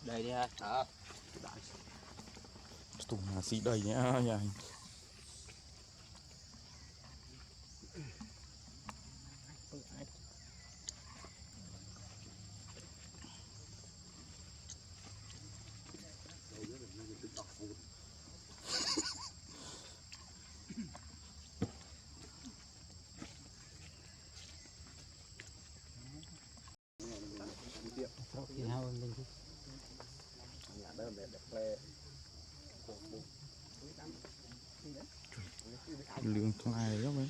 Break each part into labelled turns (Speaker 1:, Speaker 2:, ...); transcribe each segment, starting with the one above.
Speaker 1: Đây đi ha.
Speaker 2: Tụi mà xí đầy nhá nhà. Lương thằng ai đó mấy.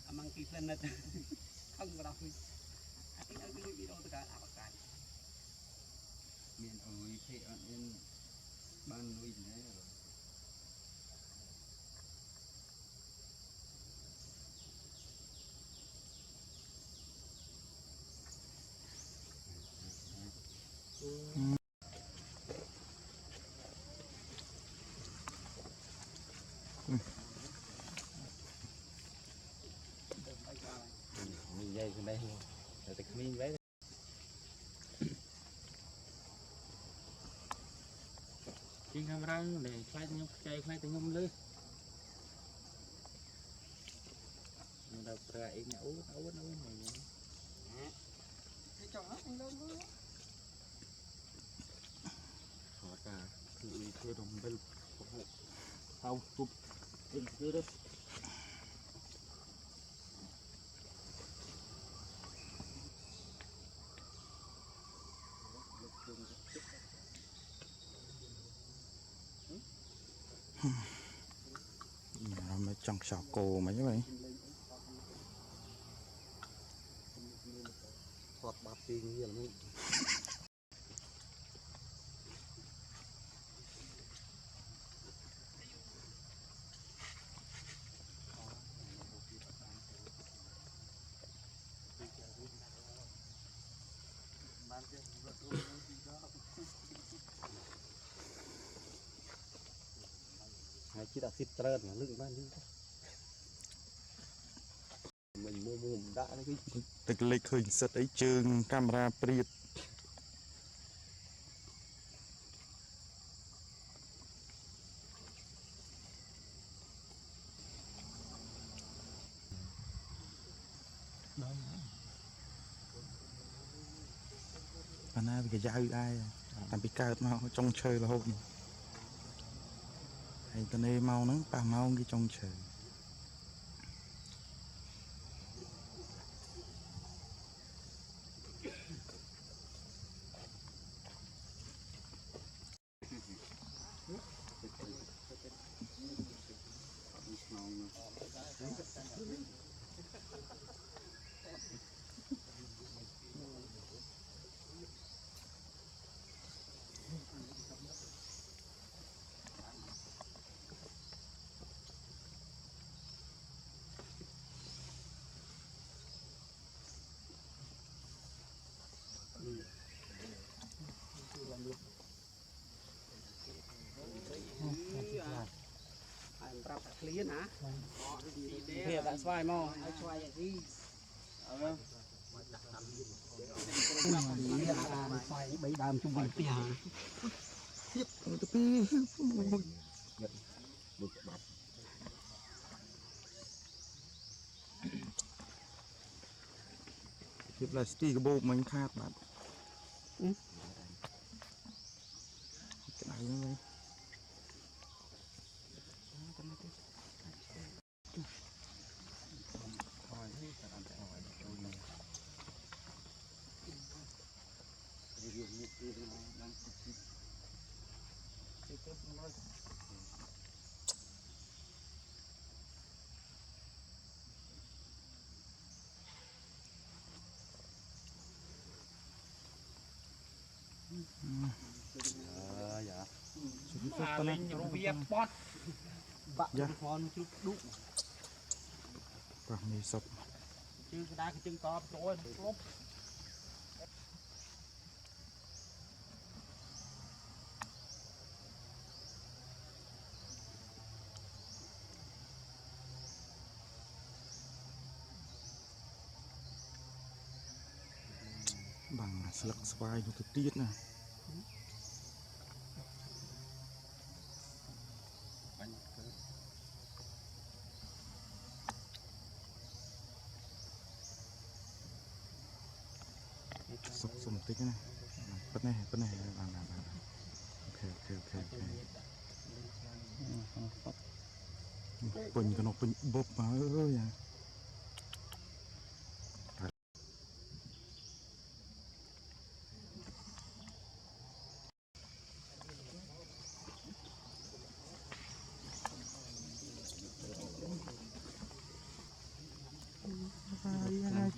Speaker 1: Amang kisah net, không có đọc. Anh đang đi video tất cả áp cái. Miền ơi, thế anh em ban nuôi này rồi. Mình dây trên đây luôn, để tịch mình lấy. Trên camera để quay tiếng chạy quay tiếng nhung lưới. Mình đọc ra ý nhậu nấu này. Cái chồng nó lên luôn. Họ cả cứ đồng bên sau tụp bên dưới đó.
Speaker 2: Mấy trong sọ cổ mấy vậy.
Speaker 1: Hoặc bạp tiền như là mình. Hai chiếc đã xịt trơn mà lưng ban lưng. Mình mua đã đấy cái.
Speaker 2: Tịch lịch hình sật ấy chương camera priệt. Và nay cái dao ai làm bị cao nó trong chơi là hôm hay tên em mau nó bà mau cái trong chơi
Speaker 1: Rap clean hả? Thì đã xoay mò, xoay vậy đi. Xoay bấy đam chung quanh kia.
Speaker 2: thì là stick cái bộ mình khác bạn vậy nó vậy
Speaker 1: lên rồi bia bọt bạc con chút đụng
Speaker 2: và mì sập
Speaker 1: chứ cái đá cái chân to rồi lốp
Speaker 2: bằng sặc xoài của thực tiết nè sập sầm tích này bật này làm ok bình cái nó bình bóp mà ơi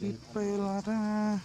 Speaker 2: chít phê là ra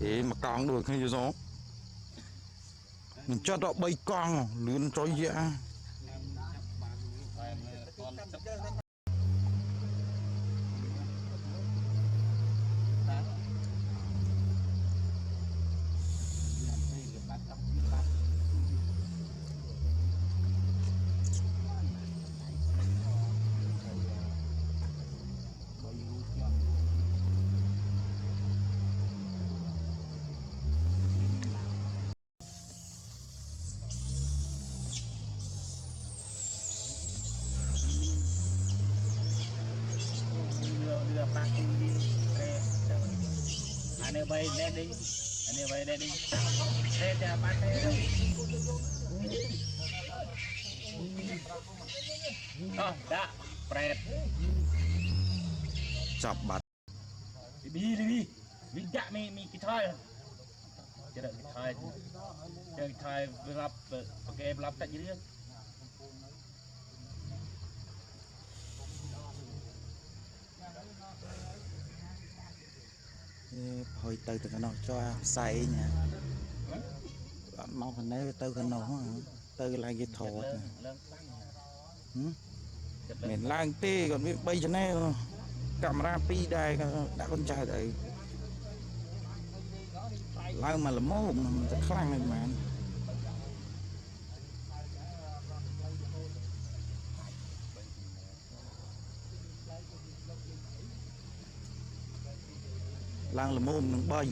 Speaker 2: để mà con được hay gì mình cho đó bay con lươn trói dạ
Speaker 1: anh bay lên đi anh bay lên đi lên ra bắt đây đã prep
Speaker 2: chọc bạt
Speaker 1: đi mình đã mi cái thai cái đợi cái thai lắp cái lắp tại dưới
Speaker 2: hồi từ cái nó cho say nha mau phần đấy từ cái nó từ lại cái thổ mình lang tê còn biết bay cho này camera pi đây đã con trai đấy lao mà là mốt mình rất khăn này mà lang là môn bay